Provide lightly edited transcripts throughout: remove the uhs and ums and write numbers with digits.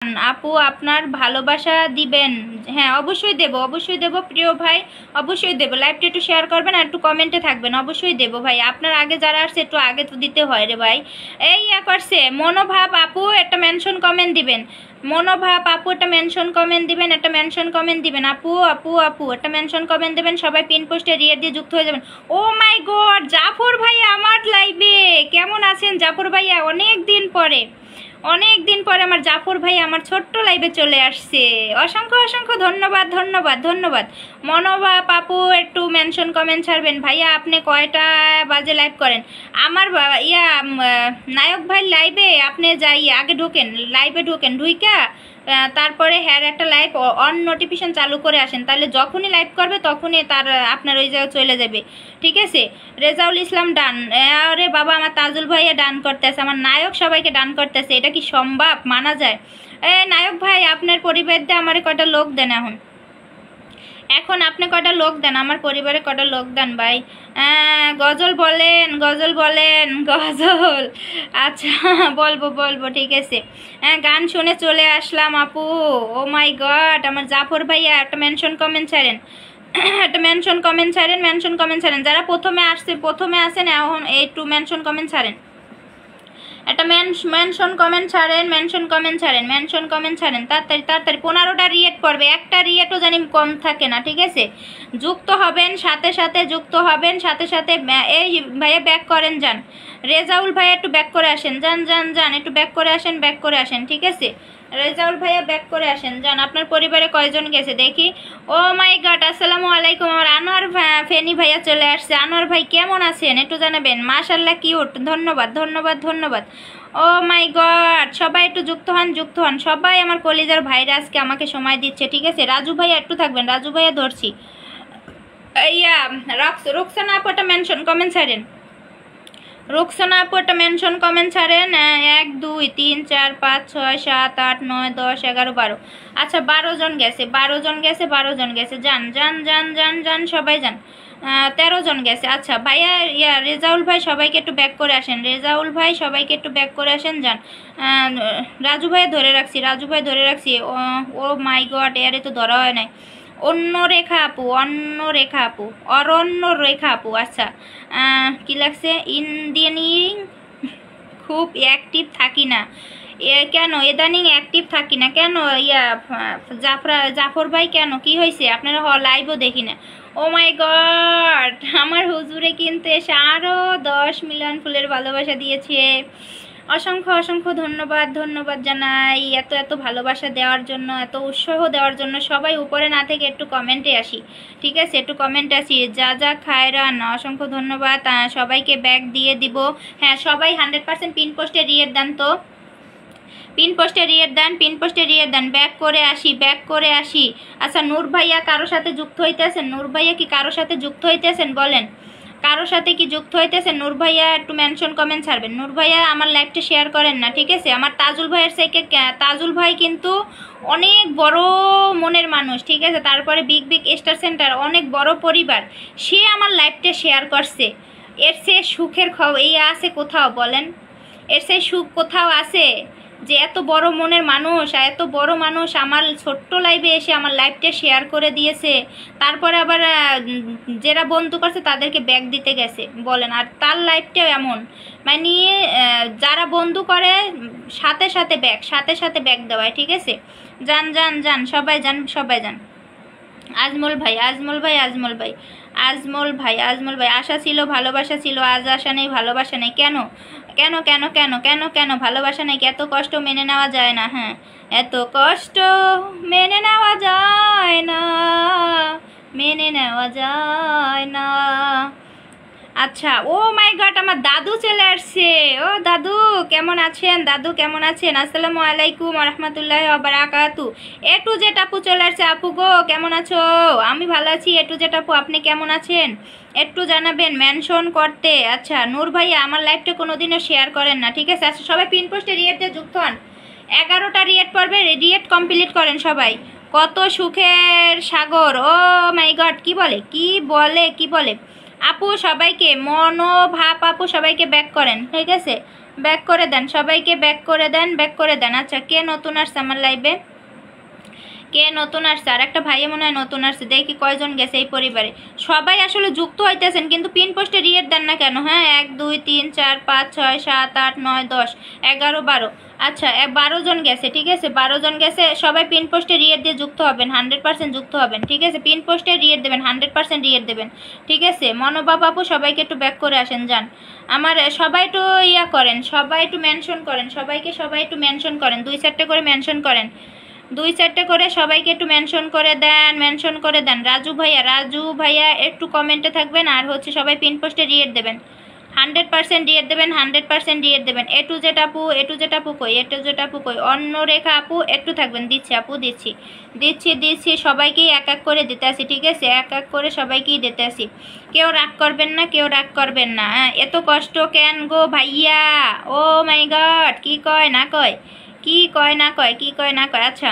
আপু আপনার ভালোবাসা দিবেন। হ্যাঁ অবশ্যই দেব প্রিয় ভাই, অবশ্যই দেব। লাইভটা একটু শেয়ার করবেন আর একটু কমেন্টে থাকবেন, অবশ্যই দেব ভাই। আপনার আগে যারা আসছে একটু আগে তো দিতে হয় রে ভাই। এই করছে মনোভাব আপু, একটা মেনশন কমেন্ট দিবেন। মনোভাব আপু একটা মেনশন কমেন্ট দিবেন, একটা মেনশন কমেন্ট দিবেন। আপু আপু আপু একটা মেনশন কমেন্ট দেবেন। সবাই পিন পোস্টে রিয়েট দিয়ে যুক্ত হয়ে যাবেন। ও মাই গড, জাফর ভাইয়া আমার লাইভে কেমন আছেন? জাফর ভাইয়া অনেক দিন পরে আমার জাফর ভাই আমার ছোট্ট লাইভে চলে আসছে। অসংখ্য অসংখ্য ধন্যবাদ ধন্যবাদ ধন্যবাদ। মনোভাব আপু একটু মেনশন কমেন্ট ছাড়বেন। ভাইয়া আপনি কয়টা বাজে লাইভ করেন? আমার নায়ক ভাই লাইভে আপনি যাই আগে ঢোকেন, লাইভে ঢোকেন, ঢুইকা তারপরে হ্যার একটা লাইভ অন নোটিফিকেশন চালু করে আসেন, তাহলে যখনই লাইভ করবে তখনই তার আপনার ওই জায়গায় চলে যাবে। ঠিক আছে? রেজাউল ইসলাম ডান। আরে বাবা আমার তাজুল ভাইয়া ডান করতেছে, আমার নায়ক সবাইকে ডান করতেছে। এটা কি সম্ভব? মানা যায়? নায়ক ভাই আপনার পরিবার দিয়ে আমার কয়টা লোক দেন এখন আপনি কয়টা লোক দেন, আমার পরিবারে কয়টা লোক দেন ভাই। গজল বলেন, গজল বলেন, গজল। আচ্ছা বলবো ঠিক আছে। গান শুনে চলে আসলাম আপু। ও মাই গড, আমার জাফর ভাইয়া একটা মেনশন কমেন্ট ছাড়েন, একটা মেনশন কমেন্ট ছাড়েন। যারা প্রথমে আসেন এখন একটু মেনশন কমেন্ট ছাড়েন, একটা মেনশন কমেন্ট ছাড়েন তাড়াতাড়ি তাড়াতাড়ি। 15টা রিয়েট পড়বে, একটা রিয়েটও জানি কম থাকে না। ঠিক আছে? যুক্ত হবেন সাথে সাথে, যুক্ত হবেন সাথে সাথে। এই ভাইয়া ব্যাক করেন, যান। রেজাউল ভাইয়া একটু ব্যাক করে আসেন, যান একটু ব্যাক করে আসেন। ঠিক আছে? রেজাউল ভাইয়া ব্যাক করে আসেন, যান। আপনার পরিবারে কয়জন গেছে দেখি। ও মাই গড, আসসালামু আলাইকুম। আমার আনোয়ার ফেনি ভাইয়া চলে আসছে। আনোয়ার ভাই কেমন আছেন একটু জানাবেন। মাশাল্লাহ কিউট, ধন্যবাদ ধন্যবাদ ধন্যবাদ। ও মাই গড, সবাই একটু যুক্ত হন। সবাই আমার কলিজার ভাইরা আজকে আমাকে সময় দিচ্ছে। ঠিক আছে? রাজু ভাইয়া একটু থাকবেন, রাজু ভাইয়া ধরছি। রোকসানা আপু একটা মেনশন কমেন্ট ছাড়েন। রোকসানা আপু একটা মেনশন কমেন্ট ছাড়েন। 1 2 3 4 5 6 7 8 9 10 11 12। আচ্ছা 12 জন গেছে, 12 জন গেছে। যান সবাই যান। 13 জন গেছে। আচ্ছা ভাইয়া রেজাউল ভাই সবাইকে একটু ব্যাক করে আসেন, যান। রাজু ভাই ধরে রাখছি। ও মাই গড, এরে তো ধরা হয় নাই। অরণ্য রেখা আপু। আচ্ছা কি লাগছে? ইন্ডিয়ানিং খুব অ্যাক্টিভ থাকি না কেন? ইদানিং অ্যাক্টিভ থাকি না কেন? জাফর ভাই কেন, কি হয়েছে? আপনারা লাইভও দেখি না। ও মাই গড, আমার হুজুরে কিন্তু এসে আরও 10 মিলিয়ন ফুলের ভালোবাসা দিয়েছে। অসংখ্য অসংখ্য ধন্যবাদ জানাই এত ভালোবাসা দেওয়ার জন্য, এত উৎসাহ দেওয়ার জন্য। সবাই উপরে না থেকে একটু কমেন্টে আসি। ঠিক আছে? একটু কমেন্টে আসি। যা খায়রান অসংখ্য ধন্যবাদ। সবাইকে ব্যাক দিয়ে দিব। হ্যাঁ সবাই 100% পিন পোস্টে রিয়েট দেন তো, পিন পোস্টে রিয়েট দেন। ব্যাক করে আসি। আচ্ছা নূর ভাইয়া কারো সাথে যুক্ত হইতেছেন? নূর ভাইয়া কি কারো সাথে যুক্ত হইতেছেন বলেন? কারো সাথে কি যুক্ত হইতেছেন? নূর ভাইয়া একটু মেনশন কমেন্ট ছাড়বেন। নূর ভাইয়া আমার লাইভটা শেয়ার করেন না। ঠিক আছে? আমার তাজুল ভাইয়ের থেকে, তাজুল ভাই কিন্তু অনেক বড় মনের মানুষ। ঠিক আছে? তারপরে বিগ স্টার সেন্টার, অনেক বড় পরিবার। সে আমার লাইভটা শেয়ার করছে। এর সে সুখের খবর এই আছে কোথাও বলেন? এর সে সুখ কোথাও আছে যে এত বড় মনের মানুষ, এত বড় মানুষ আমার ছোট্ট লাইভে এসে আমার লাইভটা শেয়ার করে দিয়েছে। তারপরে আবার যারা বন্ধু করছে তাদেরকে ব্যাক দিতে গেছে বলেন। আর তার লাইভটাও এমন, মানে যারা বন্ধু করে সাথে সাথে ব্যাক দেওয়ায়। ঠিক আছে? যান সবাই যান। আজমল ভাই আশা ছিল, ভালোবাসা ছিল, আজ আশা নেই, ভালোবাসা নেই। কেন ভালোবাসা নেই? এত কষ্ট মেনে নেওয়া যায় না। হ্যাঁ এত কষ্ট মেনে নেওয়া যায় না। আচ্ছা ও মাই গড, আমার দাদু চলে আসছে। ও দাদু কেমন আছেন? আসসালামু আলাইকুম রহমতুল্লাহ বারাকাতু। এ টু জেড আপু চলে আসছে। আপু গো কেমন আছো? আমি ভালো আছি। এ টু জেড আপু আপনি কেমন আছেন একটু জানাবেন মেনশন করতে। আচ্ছা নূর ভাইয়া আমার লাইভটা কোনোদিনও শেয়ার করেন না। ঠিক আছে? আচ্ছা সবাই পিন পোস্টে রিয়েট দিয়ে যুক্ত হন। 11টা রিয়েট পড়বে, রিয়েট কমপ্লিট করেন সবাই। কত সুখের সাগর। ও মাই গড, কি বলে আপু সবাইকে মনোভাব আপু সবাইকে ব্যাক করেন। ঠিক আছে? ব্যাক করে দেন, সবাইকে ব্যাক করে দেন, ব্যাক করে দেন। আচ্ছা, কে নতুন আসছে আমার লাইভে? কে নতুন আসছে? আর একটা ভাইয়া মনে হয় নতুন আসছে, দেখি কয়জন গেছে এই পরিবারে। সবাই আসলে যুক্ত হইতেছেন কিন্তু পিন পোস্টে রিয়েট দেন না কেন? হ্যাঁ, 1 2 3 4 5 6 7 8 9 10 11 12। আচ্ছা, 12 জন গেছে, ঠিক আছে, 12 জন গেছে। সবাই পিন পোস্টে রিয়েট দিয়ে যুক্ত হবেন, 100% যুক্ত হবেন, ঠিক আছে। পিন পোস্টে রিয়েট দেবেন, 100% রিয়েট দেবেন, ঠিক আছে। মনোবাব আপু সবাইকে একটু ব্যাক করে আসেন, যান। আমার সবাই একটু ইয়া করেন, সবাই একটু মেনশন করেন, সবাই একটু মেনশন করেন, 2-4টা করে মেনশন করেন, 2-4টে করে সবাইকে একটু মেনশন করে দেন, মেনশন করে দেন। রাজু ভাইয়া একটু কমেন্টে থাকবেন, আর হচ্ছে সবাই পিন পোস্টে রিয়েট দেবেন, 100% রিয়েট দেবেন, 100% রিয়েট দেবেন। এ টু জেড আপু কই? এ টু জেড আপু কই? অন্য রেখা আপু একটু থাকবেন, দিচ্ছি আপু, দিচ্ছি সবাইকেই এক এক করে দিতে আসি, ঠিক আছে, এক এক করে সবাইকেই দিতে আসি। কেউ রাগ করবেন না, কেউ রাগ করবেন না। এত কষ্ট কেন গো ভাইয়া? ও মাই গড, কি কয় না কয়, কি কয় না কয়, কি কয় না কয়। আচ্ছা,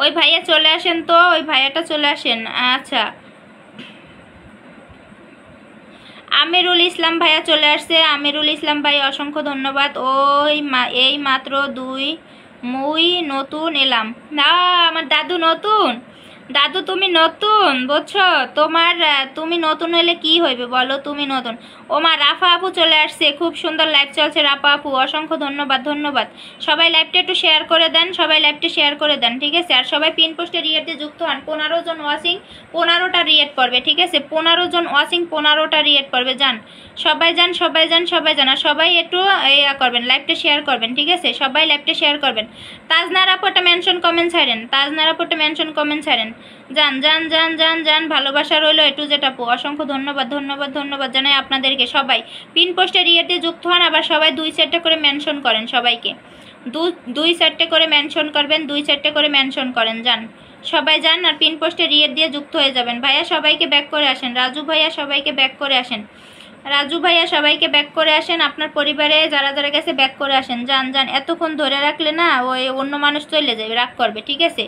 ওই ভাইয়া চলে আসেন তো, ওই ভাইয়াটা চলে আসেন। আচ্ছা, আমিরুল ইসলাম ভাইয়া চলে আসছে। আমিরুল ইসলাম ভাই অসংখ্য ধন্যবাদ। এই মাত্র মুই নতুন এলাম না। আমার দাদু নতুন, দাদু তুমি নতুন, বুঝছো? তুমি নতুন হলে কি হইবে বলো, তুমি নতুন। ওমা রাফা আপু চলে আসছে, খুব সুন্দর লাইভ চলছে রাফা আপু, অসংখ্য ধন্যবাদ। সবাই লাইভটা একটু শেয়ার করে দেন, সবাই লাইভটা শেয়ার করে দেন, ঠিক আছে। আর সবাই পিন পোস্টে রিয়েটে যুক্ত হন। 15 জন ওয়াচিং, 15টা রিয়েট পড়বে, ঠিক আছে। 15 জন ওয়াচিং, 15টা রিয়েট পড়বে, যান সবাই, যান। আর সবাই একটু ইয়া করবেন, লাইভটা শেয়ার করবেন, ঠিক আছে। সবাই লাইভটা শেয়ার করবেন। তাজনার আপুটা মেনশন কমেন্ট ছাড়েন, তাজনার আপুটা মেনশন কমেন্ট ছাড়েন। যান, ভালোবাসা রইলো এ টু জেড আপু, অসংখ্য ধন্যবাদ জানাই আপনাদেরকে। সবাই পিন পোস্টে রিয়েটে যুক্ত হন, আবার সবাই 2-4টা করে মেনশন করেন, সবাইকে 2-4টে করে মেনশন করবেন, 2-4টে করে মেনশন করেন, যান সবাই যান। আর পিন পোস্টে রিয়েট দিয়ে যুক্ত হয়ে যাবেন। ভাইয়া সবাইকে ব্যাক করে আসেন, রাজু ভাইয়া সবাইকে ব্যাক করে আসেন, সবাইকে ব্যাক করে আসেন। আপনার পরিবারে যারা যারা গেছে ব্যাক করে আসেন, যান। এতক্ষণ ধরে রাখলে না ওই অন্য মানুষ চলে যাবে, রাগ করবে, ঠিক আছে।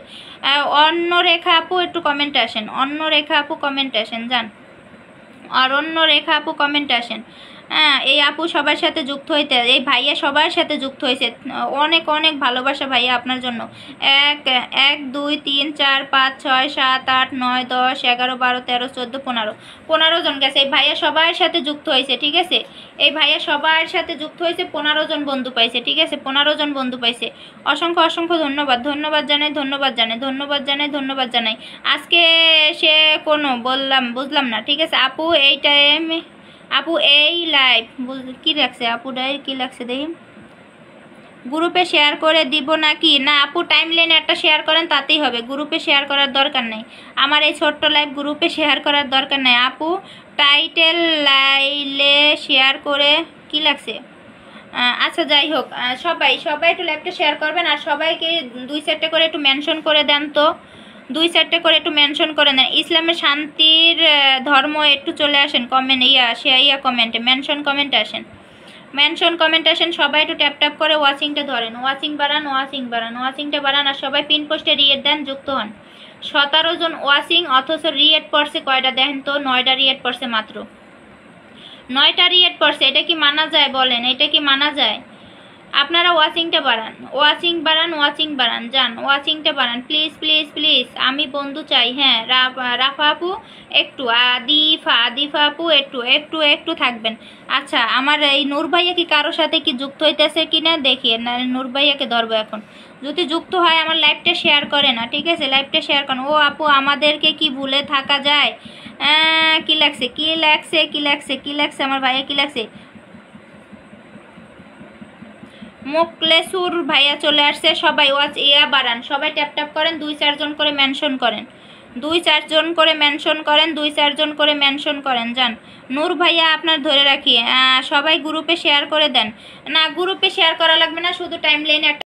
অন্য রেখা আপু একটু কমেন্টে আসেন, অন্য রেখা আপু কমেন্টে আসেন, যান। আর অন্য রেখা আপু কমেন্টে আসেন। হ্যাঁ, এই আপু সবার সাথে যুক্ত হইতে, এই ভাইয়া সবার সাথে যুক্ত হয়েছে, অনেক অনেক ভালোবাসা ভাইয়া আপনার জন্য। 1 2 3 4 5 6 7 8 9 10 11 12 13 14 15 জন গেছে। এই ভাইয়া সবার সাথে যুক্ত হয়েছে, ঠিক আছে। এই ভাইয়া সবার সাথে যুক্ত হয়েছে, 15 জন বন্ধু পাইছে, ঠিক আছে, 15 জন বন্ধু পাইছে। অসংখ্য ধন্যবাদ জানাই। আজকে সে কোনো বুঝলাম না, ঠিক আছে আপু। এই টাইম আপু এই লাইভ কি লাগছে, আপু ডাই কি লাগছে দেখি। গ্রুপে শেয়ার করে দিব নাকি? না আপু, টাইম লাইনে একটা শেয়ার করেন, তাতেই হবে, গ্রুপে শেয়ার করার দরকার নেই। আমার এই ছোট্ট লাইভ গ্রুপে শেয়ার করার দরকার নেই আপু। টাইটেল লাইলে শেয়ার করে কি লাগছে? আচ্ছা, যাই হোক, সবাই একটু লাইভটা শেয়ার করবেন। আর সবাইকে 2-4টে করে একটু মেনশন করে দেন তো, 2-4টে করে একটু মেনশন করে দেন। ইসলামের শান্তির ধর্ম একটু চলে আসেন, কমেন্টে মেনশন কমেন্টে আসেন, সবাই একটু ট্যাপ করে ওয়াচিংটা ধরেন, ওয়াচিংটা বাড়ান। আর সবাই পিন পোস্টে রিয়েট দেন, যুক্ত হন। 17 জন ওয়াচিং, অথচ রিয়েট পড়ছে কয়টা দেখেন তো? 9টা রিয়েট পড়ছে, মাত্র 9টা রিয়েট পড়ছে। এটা কি মানা যায় বলেন? এটা কি মানা যায়? আপনারা ওয়াচিংটা বাড়ান, যান ওয়াচিংটা বাড়ান, প্লিজ। আমি বন্ধু চাই। হ্যাঁ, রাফা আপু একটু, আদিফা আপু একটু থাকবেন। আচ্ছা, আমার এই নূর ভাইয়া কি কারোর সাথে কি যুক্ত হইতেছে কিনা দেখি, না নূর ভাইয়াকে ধরবো এখন। যদি যুক্ত হয় আমার লাইভটা শেয়ার করে না, ঠিক আছে, লাইভটা শেয়ার করেন। ও আপু, আমাদেরকে কি ভুলে থাকা যায়? কি লাগছে আমার ভাইয়া, কি লাগছে? মোকলেসুর ভাইয়া চলে আসছে। সবাই বাড়ান, সবাই ট্যাপ করেন, 2-4 জন করে মেনশন করেন, 2-4 জন করে মেনশন করেন, যান। নূর ভাইয়া আপনার ধরে রাখি। সবাই গ্রুপে শেয়ার করে দেন। না, গ্রুপে শেয়ার করা লাগবে না, শুধু টাইম লাইনে একটা